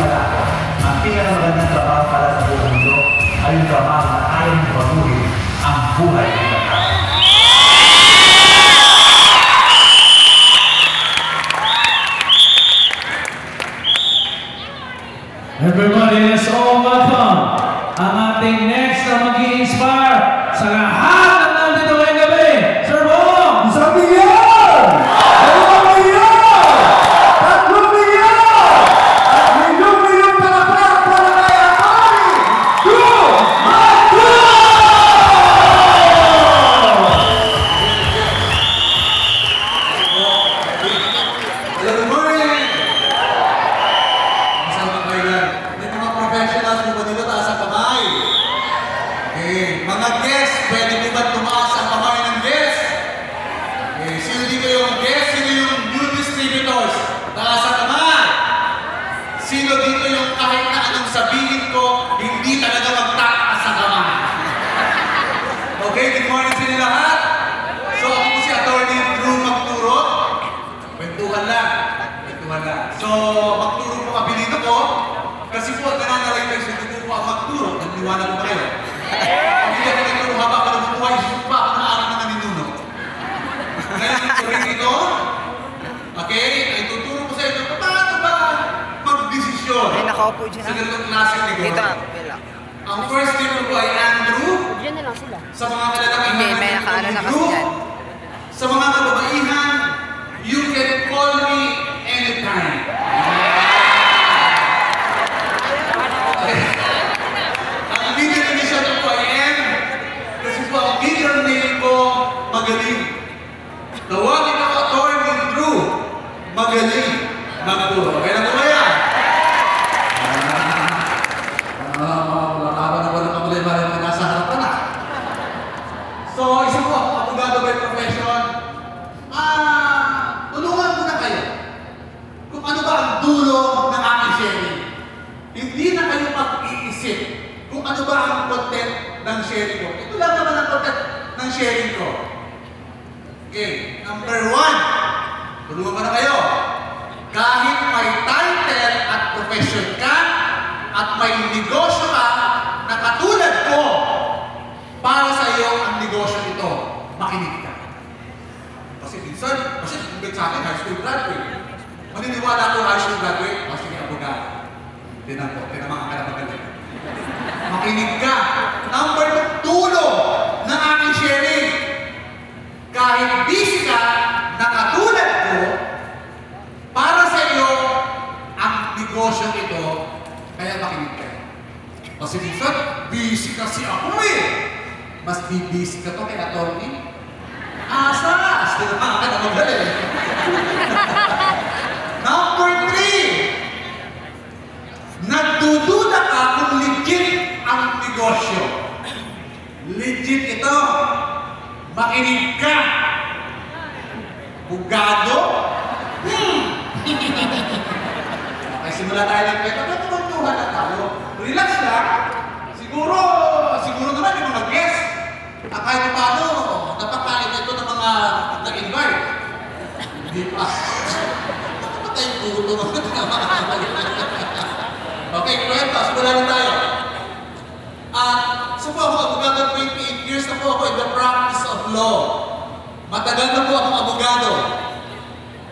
pala ako. Ang pinakamagandang trabaho para sa buong mundo ay yung trabaho na ayaw mo baguhin ang buhay ng iba tao. Everybody, let's all welcome ang ating next na mag-i-inspire sa lahat ng nandito ngayong gabi. Sir Bong! Isang milyon! 2 milyon! 3 milyon! At 1 milyon palaprak para kay Atty. Drew Magno! Good morning! Masama kayo yan. May mga professionals mo ba dito taas ang kamay? Okay. Mga guests, pwede mo ba tumaas ang kamay ng guests? Okay. Sino dito yung guests? Sino yung new distributors? Taas ang kamay! Sino dito yung kahit na anong sabihin ko, hindi talaga magtataas ang kamay? Okay, good morning sa inyo lahat. So ako po si Atty. Drew Magno. Kwentuhan lang. So, Magno po apelido ko. Kasi po, nananaray kayo sa dito po ang Magno. Nagniwala po ba kayo? Pamilya ko nagturo haba ka ng buhay, supa ako na araw ng naninuno. Ngayon, turing ito, okay, ay tuturo ko sa inyo, paano ba mag-desisyon Ay, nakaupo dyan. sa ganitong klaseng negosyo? Dito, pila. Ang first name ko po ay Andrew. Diyan na lang sila. Sa mga kalalakihan, Hindi, may nakaano na kasi dyan. Sa mga kababaihan, you can call me anytime. Okay. Ang middle initial ko ay M, kasi po ang middle name ko, Magaling. Tawagin ako Atty. Drew Magaling. Magno. Okay na po ba yan? Wala na problema rin na nasa harapan na. So, isa po ako, abogado by profession. Tulungan ko na kayo kung ano ba ang dulo ng aking sharing. Hindi na kayo mag-iisip kung ano ba ang content ng sharing ko. Ito lang naman ang content ng sharing ko. Okay, number 1, tulungan ko na kayo. Kahit may title at profession ka, at may negosyo ka na katulad ko, para sa iyo ang negosyo ito, makinig ka. Kasi minsan, kasi kung sa akin, high school graduate. Maniniwala ko high school graduate, o sige, abogado. Tinan ko, tinamaan ka na magaling. Makinig ka. Number 2, tulong ng aking sharing. Kahit busy ka, na katulad ko, para sa iyo, ang negosyo ito, kaya makinig ka. Kasi minsan, busy kasi ako eh. Mas busy ka to kay attorney. Asas! Tinamaan ka na magaling. Number 3, nagdududa ka kung legit ang negosyo. Legit ito. Makinig ka. Bugado? Okay, simula tayo ng kwento. Tutuhan na tayo. Relax lang. Siguro naman yung mga guest. Kahit paano, napakalit ito ng mga nag-invite. Hindi pa. Napatay yung puto ng okay, kwento. Simula na tayo. So po ako, abogado, 28 years na po ako in the practice of law. Matagal na po akong abogado.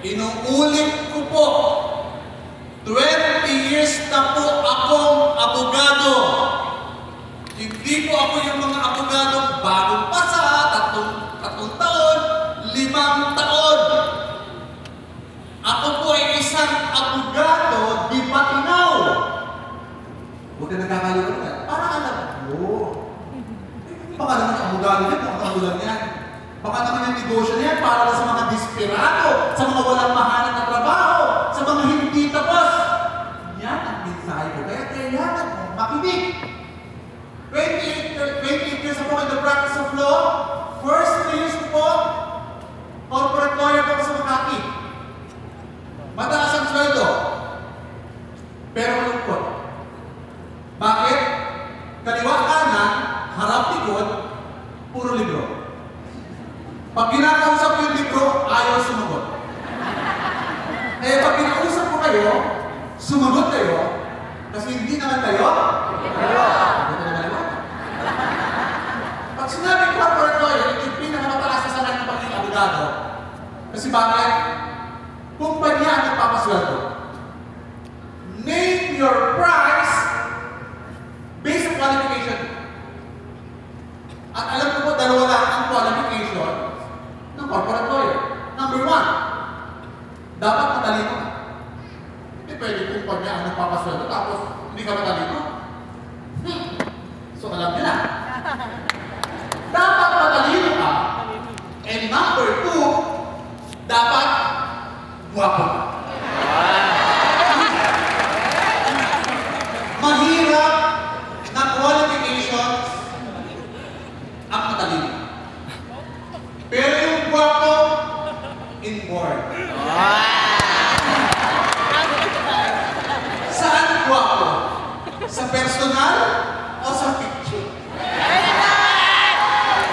Inuulit ko po, 20 years na po akong abogado. Hindi po ako yung mga abogado bagong pasa, 3 taon, 5 taon. Ako po ay isang abogado, di patinaw. Huwag ka nagkakalimutan. Para alam mo. Baka naman yung abogado niya, kung katulad niyan. Baka naman yung negosyo niya para sa mga desperado, sa mga walang mahanap na trabaho, sa mga hindi tapos. Yan ang mensahe ko. Kaya kailangan mo makinig. 28 years ako in the practice of law. First 3 years ko po, corporate lawyer ko sa Makati. Mataas ang sweldo. Pero malungkot. Bakit? Kaliwa kanan, harap likod, puro libro. Pag kinakausap yung libro, ayaw sumagot. Eh, pag kinausap ko kayo, sumagot kayo, Kasi bakit? Kumpanya ang nagpapasweldo. Name your price based on qualification. At alam ko po, dalawa lang ang qualification ng corporate lawyer. Number 1, dapat matalino ka. Hindi pwede kumpanya ang nagpapasweldo tapos hindi ka matalino. So alam niyo na. Dapat matalino ka. And number 2, dapat guwapo ka. Mahirap na qualifications ang matalino. Pero yung guwapo, inborn. Saan guwapo? Sa personal o sa picture?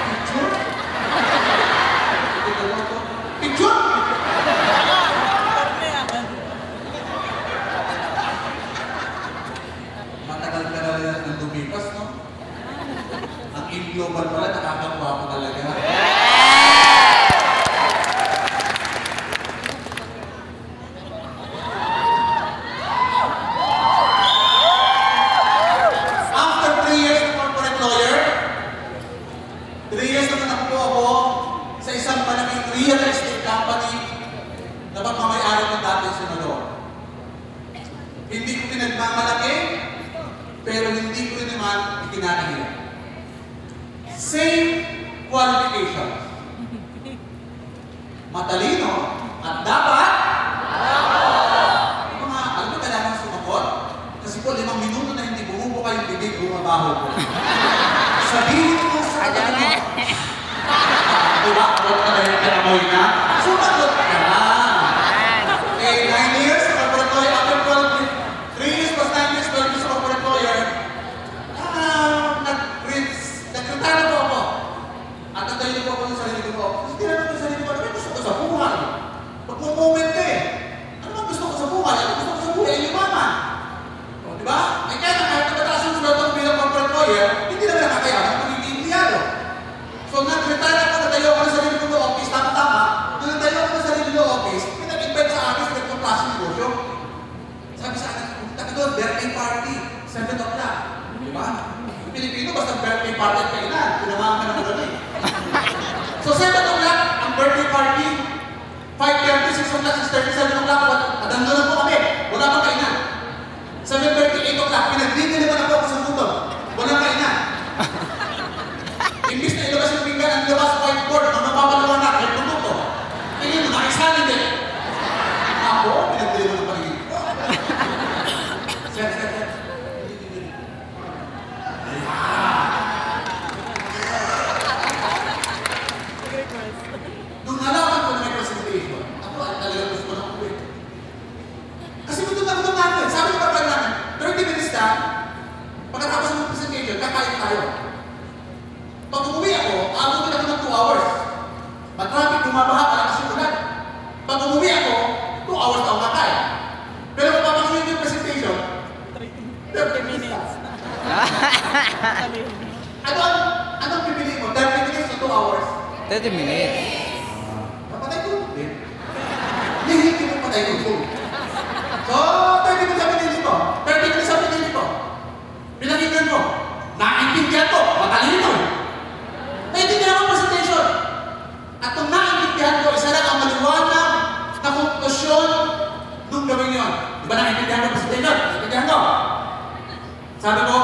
Picture? Picture? Matagal ka na rin ng lumipas, no? Ang in-global pala, nakakagwapo talaga. After 3 years na corporate lawyer, 3 years naman ako sa isang malaking real estate company na pagmamayari ng dating senador. Hindi ko pinagmamalaki, pero hindi ko rin naman itinahihirap. Same qualifications. Matalino at dapat alam mo, kailangan sumakot. Kasi po, 5 minuto na hindi bumubo kayong bibig, bumabaho po. Sabihin mo sa kanya. Diba? Huwag ka na yung kanamoy na. Sumakot ka na. Okay, 9 years sa corporate lawyer. After 3 years plus 9 years, 12 years sa corporate lawyer. Nag-retire po ako. At nagdali po ako ng sarili ko. Kasi tinanong ko sa sarili ko, ano gusto ko sa buhay? Pag-moment ka eh. Ano bang gusto ko sa buhay? Ano gusto ko sa buhay? Ay yumaman. O, diba? Ay kaya na kahit nagkataas yung sweldo ko bilang corporate lawyer, hindi naman nakakayaman magiging empleyado. So, nag-retire ako, nagtayo ako ng sarili ko ng office, tama-tama. Nung nagtayo ako ng sarili ng office, pinag-invite sa akin sa ganitong klase ng negosyo. Sabi sa akin, pumunta ka doon, birthday party, 7 o'clock. Diba? Yung Pilipino, basta birthday party at kainan. Pinamahan ka naman doon eh. So, 7 o'clock, ang birthday party, 5:30, 6 o'clock, 6:30, 7 o'clock, padando lang po kami. Wala pang kainan. 7:30, 8 o'clock, pinag-dinner naman ako sa butong. Walang kainan. Imbis na ilabas yung pinggan, ang ilabas sa whiteboard, ang mapapalawan na, kahit produkto. Tingin mo, nakisanin din. Ako, pinag-dinner ng paligid. Sir. Nung nalaman ko na may presentation, ako ay talagang gusto ko na uwi. Kasi gusto na natin. Sabi ng kapag namin, 30 minutes na, pagkatapos ng presentation, kakain tayo. Pag umuwi ako, abutin ako ng 2 hours. Matraffic, bumabaha, malakas yung ulan. Pag umuwi ako, 2 hours na ako kakain. Pero kung papakinig yung presentation, 30 minutes. Anong pipili mo? 30 minutes o 2 hours? 30 minutes. Napatay ko. Hindi mo patay ko. So, 30 minutes ang pinili ko. 30 minutes ang pinili ko. Pinakinggan mo. Naintindihan ko. Matalino eh. Naintindihan ko ang presentation. At kung naintindihan ko, isa lang ang maliwanag na konklusyon nung gawin yun. Diba naintindihan ko ang presentation? Naintindihan ko. Sabi ko,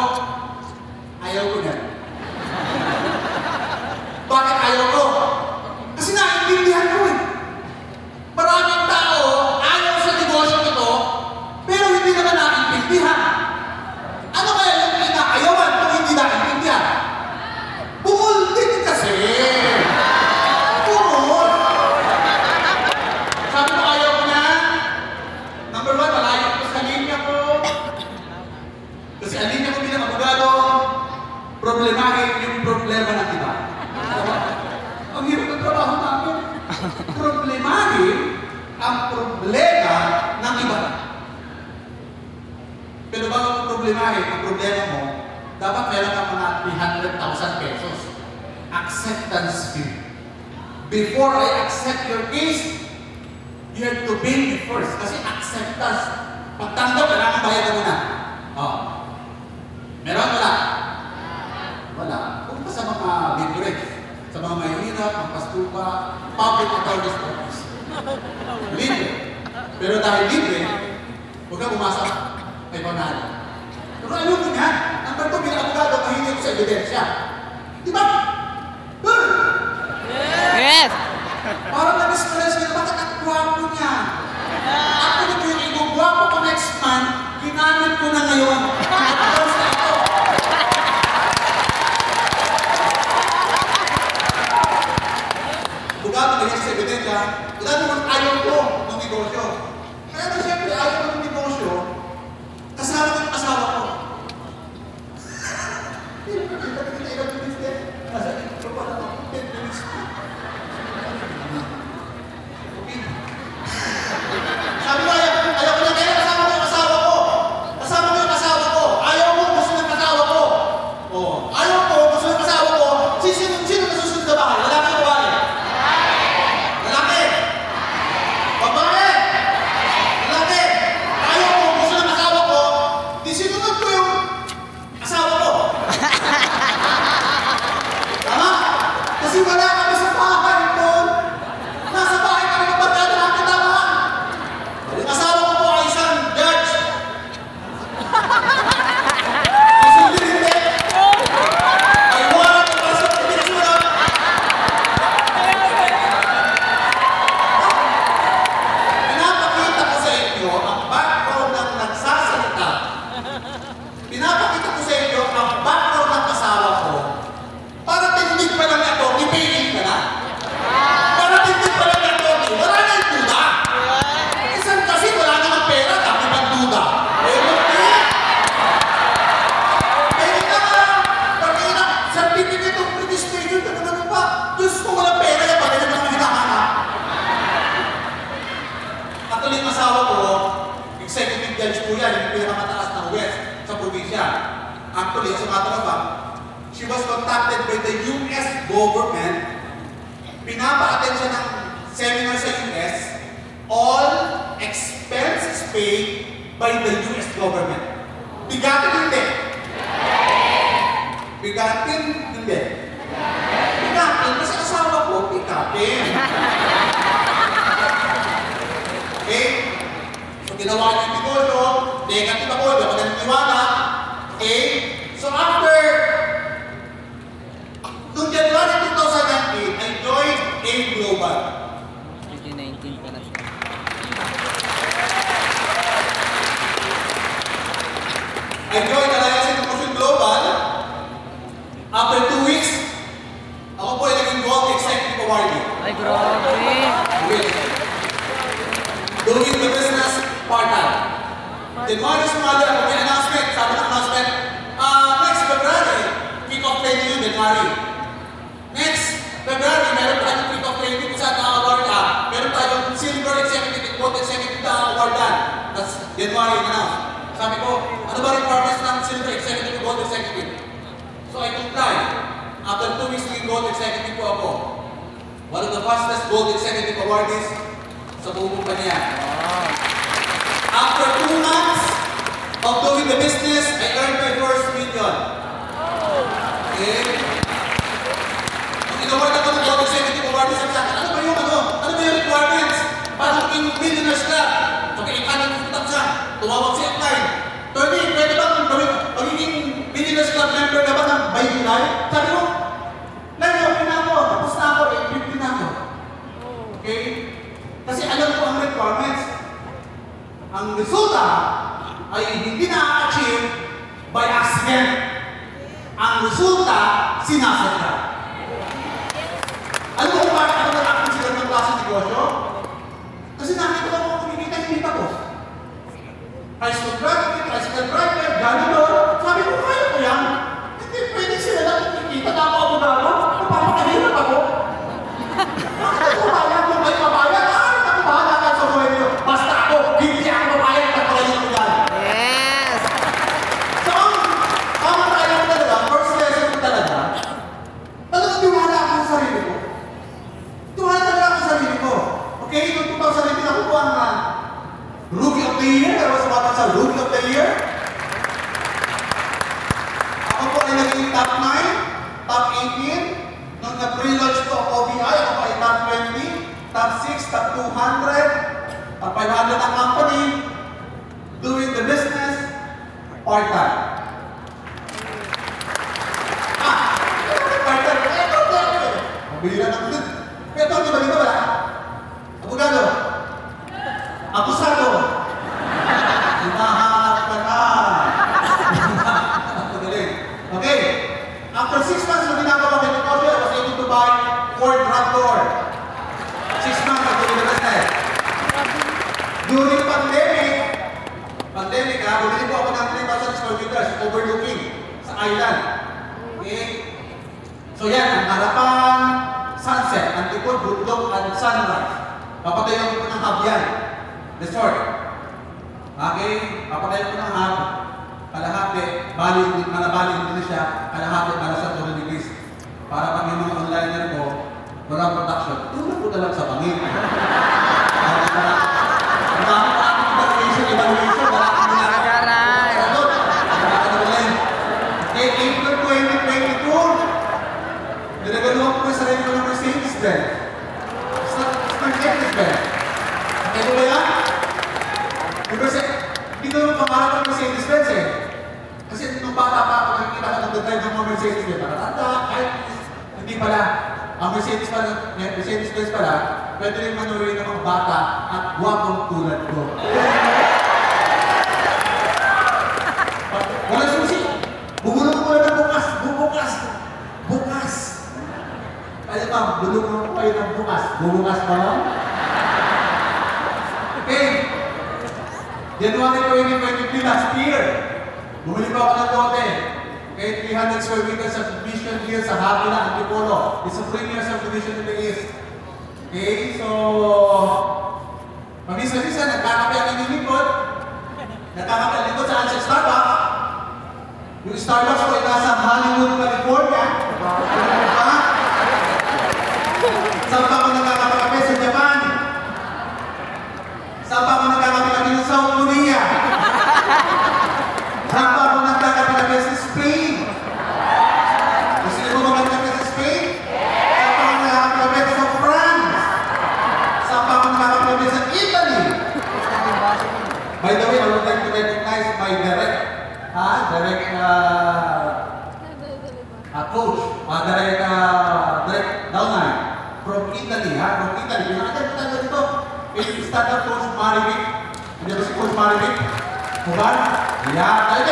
ayaw ko yan. Bakit ayaw ko? Kasi naintindihan ko eh. Maraming tao ayaw sa negosyo ito, pero hindi naman naintindihan. Ano kaya yung inaayawan kung hindi naintindihan? Bumul din kasi. Bumul. Sabi ko ayaw ko na. Number 1, malayo ko sa linya ko. Kasi ang linya ko bilang abogado, problemahin yung problema ng iba. Ang hirap ng trabaho namin. Problemahin ang problema ng iba. Pero bago mo problemahin ang problema mo, dapat meron kang mga 300,000 pesos. Acceptance fee. Before I accept your case, You have to pay me first. Kasi acceptance. Pagtanggap, kailangan bayad ka muna. Oh. Meron wala? Wala. Kung pa sa mga libre, sa mga mahihirap, mga pastupa, public authorities office. Libre. Pero dahil libre, huwag ka pumasok kay Panalo. Pero alam ko niya, number 2, bilang abogado, mahilig ko sa ebidensya. Di ba? Good! Yes! Parang na-dispress niya, bakit ang gwapo niya? Ako nito yung igugwapo ko next month, ginamit ko na ngayon. Tapos na ito. Bugado na yan sa ebidensya, dati naman ayaw ko ng negosyo. Kaya na siyempre ayaw ko ng negosyo, kasama ko yung asawa ko. Hindi ko kita ilang minutes din. Nasa ito pa na ako, 10 minutes. Sabi ko, ayaw ko na kaya kasama ko yung asawa ko. Kasama ko yung asawa ko. Ayaw mo, gusto ng asawa ko. Oh, ayaw ko, gusto ng asawa ko. Sino na susunod sa bahay? Lalaki o babae? Lalaki! Babae! Lalaki! Ayaw ko, gusto ng asawa ko. Di sinunod ko yung asawa ko. Tama? Kasi wala kami sa bahay doon. Nasa bahay kami ng barkada namin, tama? Yung asawa ko po ay isang judge. Susundin hindi. Ay warrant ng pasok, hindi nasulat. Pinapakita ko sa inyo ang background ng nagsasalita. Pinapakita ko sa inyo ang background ng asawa ko. Para tindig pa lang ito, ipigil ka na. Para tindig pa lang ito, wala na yung duda. Isang kasi wala namang pera, dami pang duda. Eh, hindi. Eh, ika nga. Pagkaya na, certificate of registration, ano pa? Diyos ko, walang pera, yan pa rin naman hinahanap. Actually, yung asawa ko, executive judge po yan, yung pinakamataas ng West sa probinsya. Actually, sa mga talaga, she was contacted by the US government. Pinapa-attend siya ng seminar sa US. All expenses paid by the US government. Bigatin hindi. Bigatin hindi. Bigatin kasi asawa ko, bigatin. Okay? So ginawa niya yung negosyo, negative ako, dapat na naniwala. Okay? So after noong January 2019, I joined AIM Global. 2019 pa na siya. I joined Alliance Inclusion Global. After 2 weeks, ako po ay naging Gold Executive Awardee. Ay, grabe! With doing the business part-time. Then one is mother, ako may announcement, sabi ng announcement, next February, kick-off training yun, January. Next February, meron tayong kick-off training kung saan na-award ka. Meron tayong Silver Executive and Gold Executive na awardan. That's January na. Sabi ko, ano ba requirements ng Silver Executive and Gold Executive? So I comply. After 2 weeks, naging Gold Executive po ako. One of the fastest Gold Executive awardees sa buong kumpanya. After 2 months of doing the business, I earned my first million. Okay? Nung inaward ako ng Gold Executive Award, sabi sa akin, ano ba yung requirements? Para maging millionaires ka. So, kailangan ng futang siya. Tumawag si Upline. Tony, pwede ba magiging millionaires club member ka ba ng by July? Sabi ko, Lalo, okay na ako. Tapos na ako, 850 na ako. Okay? Kasi alam ko ang requirements. Ang resulta ay hindi na-achieve by accident. Ang resulta, sinasadya. Alam mo kung bakit ako nag-active sila ng klaseng negosyo? Kasi nakita ko kung kumikita yung kita ko. Tricycle driver, janitor. Sabi ko, kaya ko yan. Hindi pwede sila lang kumikita na ako abogado. Napapakahirap ako. Bakit ako bayan kung kayo mabayan? Ako bahala ka sa buhay niyo. Basta ako, hindi ako mabayan at pakayin ko yan. Yes! So, ang tayo ko talaga, first lesson ko talaga, talagang tiwala ako sa sarili ko. Tiwala talaga ako sa sarili ko. Okay, noong 2017 ako po top 9, top 18. Nung nag-relaunch ko ang OBI, ako ay top 20, top 6, top 200, top 500 ang company, doing the business, part-time. Part-time, mabila na dun. Pero ito, di ba wala? Abogado. Akusado. Hinahanap ka na. Okay. After 6 months na ginagawa ko negosyo, I was able to buy Ford Raptor. 6 months after the business. During pandemic bumili po ako ng 3,000 square meters overlooking sa island. Okay? So yan, ang harapan, sunset, ang likod, bundok, at sunrise. Papatayin ko ng hub yan. Resort. Okay? Papatayin ko ng hub. Kalahati, Malabali, Indonesia, kalahati para sa Santo Nicolas. Para pag yung mga onliner ko, walang production. Tulad ko na lang sa pangit. Ang dami pa ang evaluation, wala kang Nagaray. Okay, April 2022, nilagaluhan ko yung sarili ko ng Mercedes-Benz. It's not Mercedes-Benz. Okay mo ba yan? Hindi ko naman pangarap ng Mercedes-Benz eh. Kasi nung bata pa ako, nakikita ko nag-drive ng mga Mercedes-Benz. Nakatanda, kahit hindi pala. Ang Mercedes-Benz pala, pwede rin manurin ng mga bata at guwapong tulad ko. Walang susi. Bubulong ko na bukas. Kaya ba, bulong ko kayo ng bukas. Bubukas pa lang? Okay. January 2023 last year, bumili pa ako ng lote. Okay, 300 square meters subdivision here sa Havila, Antipolo. It's a premier subdivision in the east. Okay, so pamisa-misa, nagkakape ang inyong likod. Nagkakape ang likod saan sa Starbucks. Yung Starbucks ko ay nasa Hollywood, California. Diba? Saan pa ako nagkakape sa Japan? Saan pa ako nagkakape sa South Korea? Saan pa ako nagkakape sa Spain? Gusto niyo ba magkakape sa Spain? Saan pa ako nagkakape sa France? Saan pa ako nagkakape sa Italy? By the way, I would like to recognize my direct coach, direct downline from Italy, From Italy. Pinakita dito. Startup coach Marivic. Hindi ba si Coach Marivic? Kuban? Yan. Ano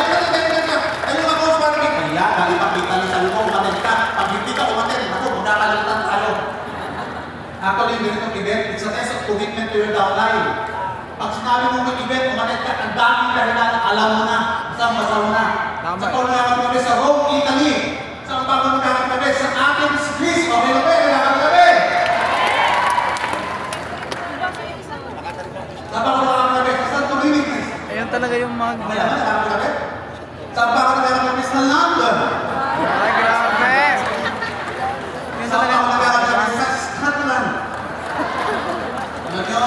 nga Coach Marivic? Yan. Dali pag Italy sa lumo, umatin ka. Pag hindi ka umatin, ako, magkakalimutan tayo. Actually, ganitong event, it's a test of commitment to your downline. Pag sinabi mo may event, umatin ka, ang daming dahilan, alam mo na, isang basa mo na. Sa kung nakakagabi sa Rome, Italy. Saan pa kung nakakagabi? Sa Athens, Greece. Okay na ba? Nakakagabi. Saan pa kung nakakagabi? Sa Santorini, Greece. Ayun talaga yung mga... Okay naman, nakakagabi. Saan pa kung nakakagabi? Sa London. Ay, grabe. Yun Saan talaga pa kung nakakagabi? Sa Scotland. Alam nyo,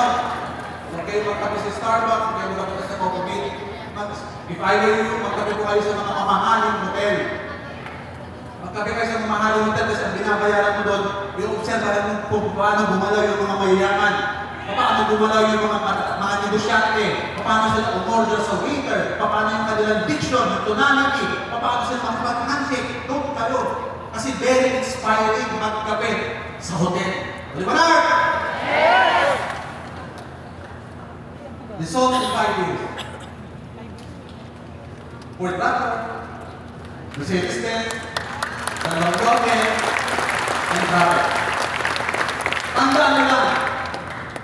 huwag kayo magkape sa Starbucks, huwag kayo magkape sa Coffee Bean. If I were you, magkape po kayo sa mga mamahaling hotel. Magkape kayo sa mamahaling hotel kasi ang binabayaran mo doon, yung observahan mo kung paano gumalaw yung mga mayayaman, paano gumalaw yung mga negosyante, paano sila umorder sa waiter, paano yung kanilang diction, yung tonality, paano sila makapag-handshake, doon kayo. Kasi very inspiring magkape sa hotel. Liwanag! Yes! Result in 5 years. Ford Raptor, Mercedes-Benz, dalawang lote, and travel. Tandaan nyo lang,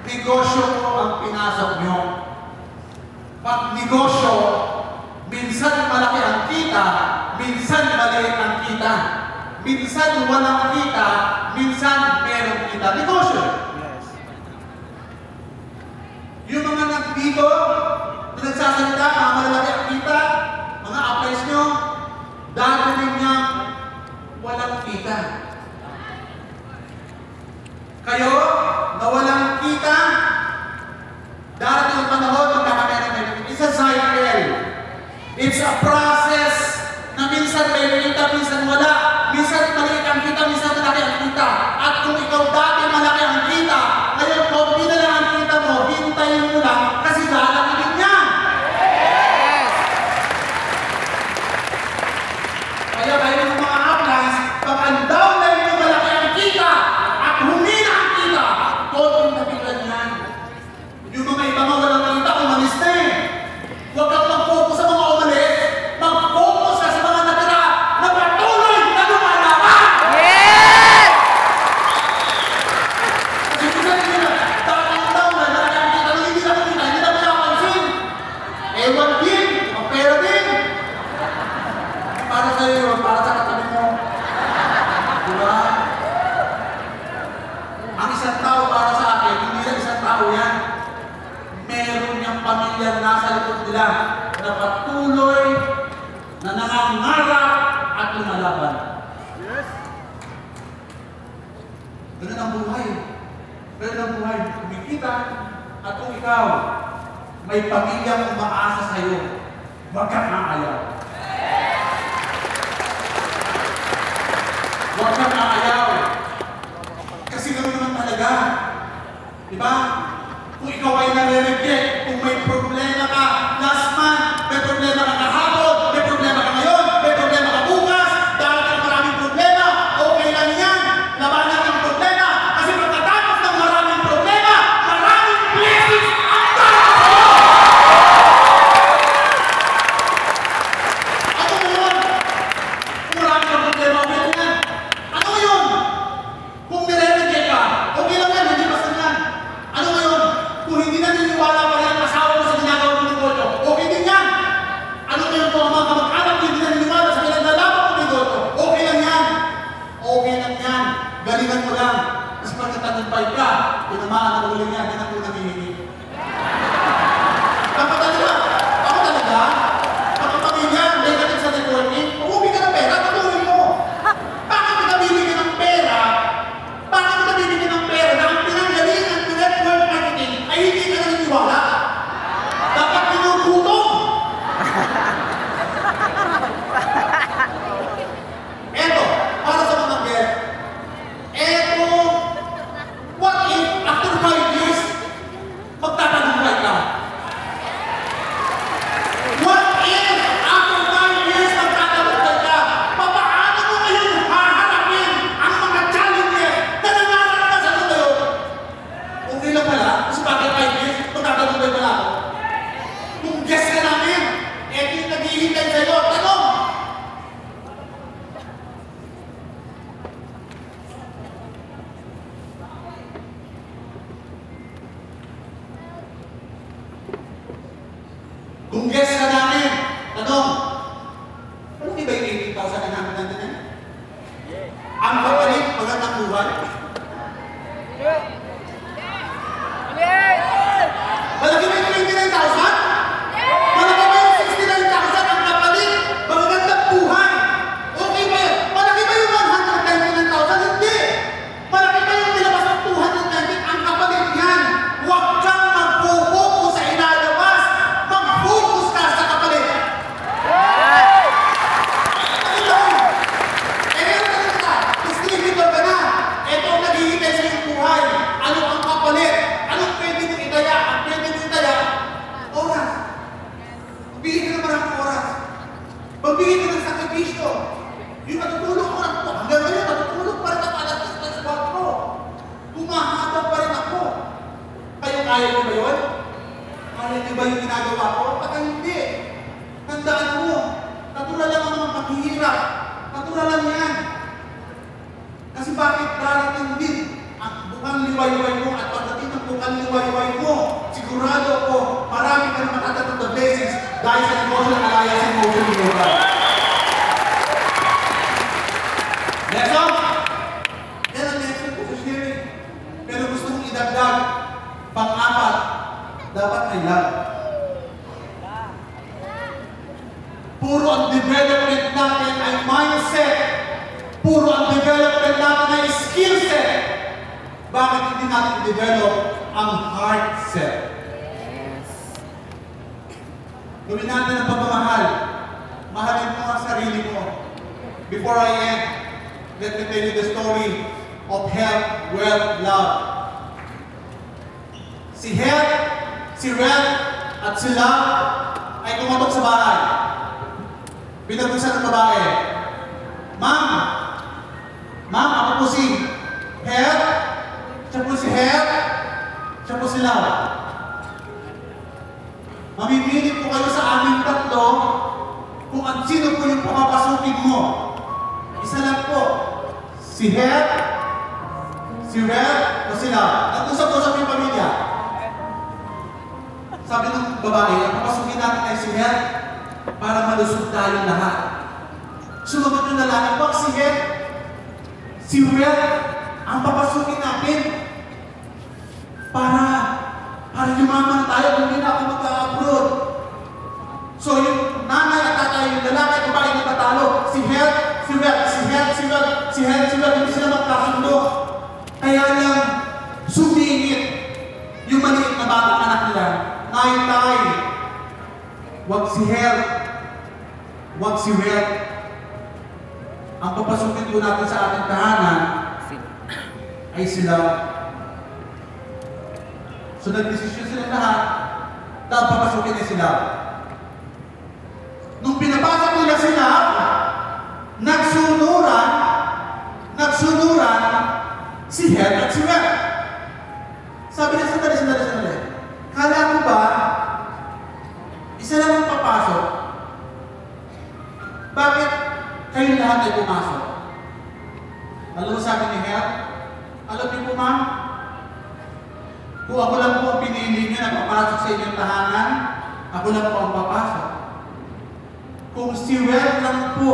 negosyo ko ang pinasok nyo. Pag negosyo, minsan malaki ang kita, minsan maliit ang kita. Minsan walang kita, minsan merong kita. Negosyo. Yung mga nagdito, na nagsasalita, mga malalaki ang kita, mga applies nyo, dadating niya, walang kita. Kayo, na walang kita, darating ang panahon, magkakameron. It's a cycle. It's a process na minsan may kita, minsan wala. nangangarap at lumalaban. Ganun ang buhay. Ganun ang buhay. Kumikita at kung ikaw may pamilyang umaasa sa iyo, huwag kang aayaw. Huwag kang aayaw. Kasi gano'n naman talaga. Diba? Kung ikaw ay nare-reject, kung may problema ka last month, may problema ka kahapon, may problema ka ngayon, may problema ka bukas, dahil ka maraming problema, okay lang yan. Labanan ng problema. Kasi pagkatapos ng maraming problema, maraming blessings ang darating. Ano yun? Kung marami kang problema, okay lang yan. Ano yun? Kung nire-reject ka, okay lang yan, hindi basta yan. Ano ngayon? Kung hindi naniniwala pa rin ang asawa mo sa ginagawa ng negosyo, okay din yan. Ano ngayon kung ang mga kamag-anak hindi naniniwala sa pinaglalaban ng negosyo, okay lang yan. Okay lang yan. Galingan mo lang. Kasi pag natagumpay ka, tinamaan ang ulo niya, ganun ang nangihingi. Ako talaga, pagkapamilya, negative sa networking, umuwi ka ng pera, patuloy mo. Bakit ka bibigyan ng pera? Bakit ka bibigyan ng pera na ang pinanggalingan ng network marketing ay hindi ka naniniwala? Dapat pinugutong. Eto, para sa mga guest. Eto, what if after 5 years, magtatagumpay ka? What if after 5 years, magtatagumpay ka? Papaano mo ngayon haharapin ang mga challenges na nangangaranasan mo ngayon? Okay lang pala, kasi bakit 5 years, magtatagumpay pala ako? Kung guest ka namin, eto yung naghihintay sa'yo, tanong! Kung guest ka namin, tanong, ano ba yung 18,000 na namin nandiyan? Ang kapalit, magandang buwan? Malaki ba yung 29,000? Malaki ba yung 69,000 ang kapalit? Magandang buhay? Okay ba yun? Malaki ba yung 199,000? Hindi! Malaki ba yung nilabas ng 219? Ang kapalit yan! Huwag kang mag-focus sa inalabas! Mag-focus ka sa kapalit! Ano lang? Meron ka rin ka! Distributor ka na! Ito ang naghihintay sa iyong buhay! Ano ang kapalit? Anong pwede mo itaya? Ang pwede mo itaya? Oras! Magbigay ka ng maraming oras! Magbigay ka ng sakripisyo! Yung natutulog ko lang po, hanggang ngayon natutulog pa rin ako alas 4. Humahaba pa rin ako. Kayo kaya niyo ba yun? Kaya niyo ba yung ginagawa ko? Baka hindi. Tandaan mo, natural lang ang mga paghihirap. Natural lang yan. Kasi bakit darating din ang bukang liwayway mo at pagdating ng bukang liwayway mo, sigurado ako, marami ka na matatanong na blessings dahil sa negosyo ng Alliance in Motion Global. Lesson? Yan ang lesson ko sa sharing. Pero gusto kong idagdag, pang-apat, dapat may love. Puro ang development natin ay mindset. Puro ang development natin ay skill set. Bakit hindi natin develop ang heart set? Gawin natin ang pagmamahal. Mahalin mo ang sarili mo. Before I end, let me tell you the story of health, wealth, love. Si health, si wealth, at si love ay kumatok sa bahay. Pinagusan ng babae. Ma'am, ako po si health, siya po si health, siya po si love. Mamimili po kayo sa aming tatlo kung ang sino po yung papapasukin mo. Isa lang po, si health, si wealth, o si love. Nag-usap-usap yung pamilya. Sabi ng babae, ang papasukin natin ay si health para malusog tayong lahat. Sumagot yung lalaki, pag si health, si wealth, ang papasukin natin para yumaman tayo kung hindi na ako mag-abroad. So yung nanay at tatay, yung lalaki at babae na si Hel, hindi sila magkasundo. Kaya lang, sumingit yung maliit na batang anak nila. Tay, wag si Hel, wag si Wel. Ang papasukin po natin sa ating tahanan ay sila. So nag-desisyon sila lahat na papasukin niya sila. Nung pinapasok nila sila, nagsunuran si Hel at si Wel. Sabi niya, sandali. Kala mo ba, isa lang ang papasok? Bakit kayo lahat ay pumasok? Alam mo sabi ni Hel? Alam niyo po, ma'am? Kung ako lang po ang pinili niyo na papasok sa inyong tahanan, ako lang po ang papasok. Kung si Wel lang po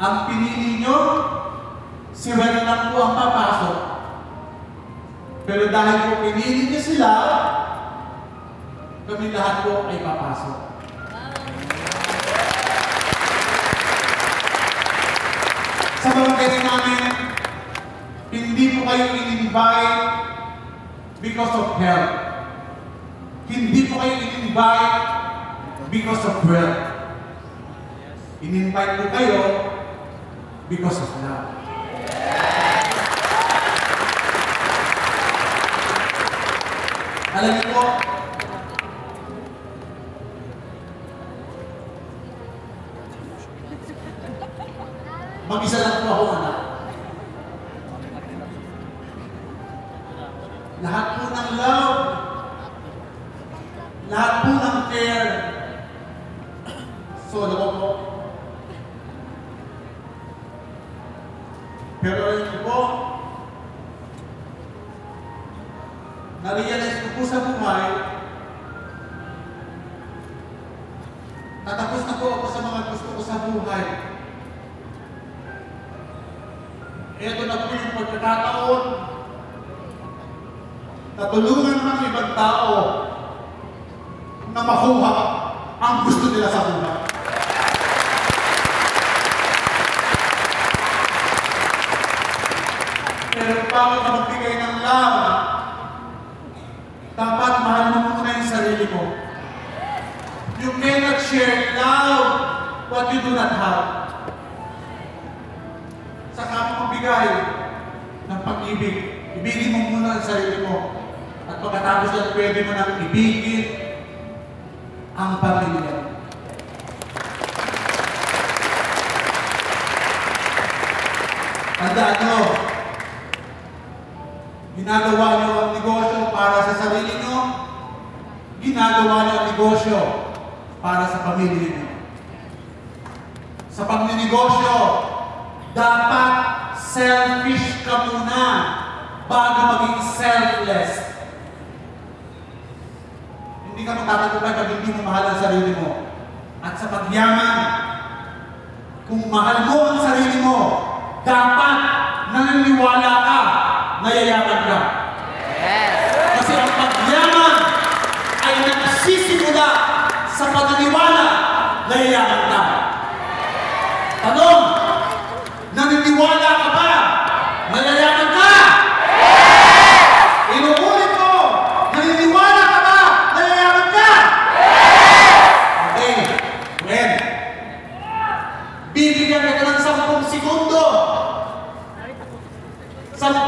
ang pinili niyo, si Wel lang po ang papasok. Pero dahil po pinili niyo sila, kami lahat po ay papasok. Sa barangay namin, hindi po kayo in-invite because of health. Hindi po kayo in-invite because of wealth. In-invite po kayo because of love. Alam niyo po, mag-isa lang po ako, anak. Lahat po ng love, lahat po ng care, so alam po. Pero alam niyo po, na-realize ko po sa buhay, tatapos na po ako sa mga gusto ko sa buhay. Ito na po yung pagkakataon na tulungan ng ibang tao na makuha ang gusto nila sa buhay. Pero bago ka magbigay ng love, dapat mahal mo muna yung sarili mo. You cannot share love what you do not have. Saka mo magbigay ng pag-ibig. Ibigin mo muna ang sarili mo. At pagkatapos yan, pwede mo nang ibigin ang pamilya. Tandaan nyo, ginagawa nyo ang negosyo para sa sarili nyo, ginagawa nyo ang negosyo para sa pamilya nyo. Sa pagninegosyo, dapat selfish ka muna bago maging selfless. Hindi ka matatagumpay pag hindi mo mahal ang sarili mo. At sa pagyaman, kung mahal mo ang sarili mo, dapat naniniwala ka na yayaman ka. Kasi ang pagyaman ay nagsisimula sa paniniwala na yayaman ka. Tanong, naniniwala ka ba na yayaman ka? Inuulit ko, naniniwala ka ba na yayaman ka? Okay, well, bibigyan kita ng 10 segundo. 10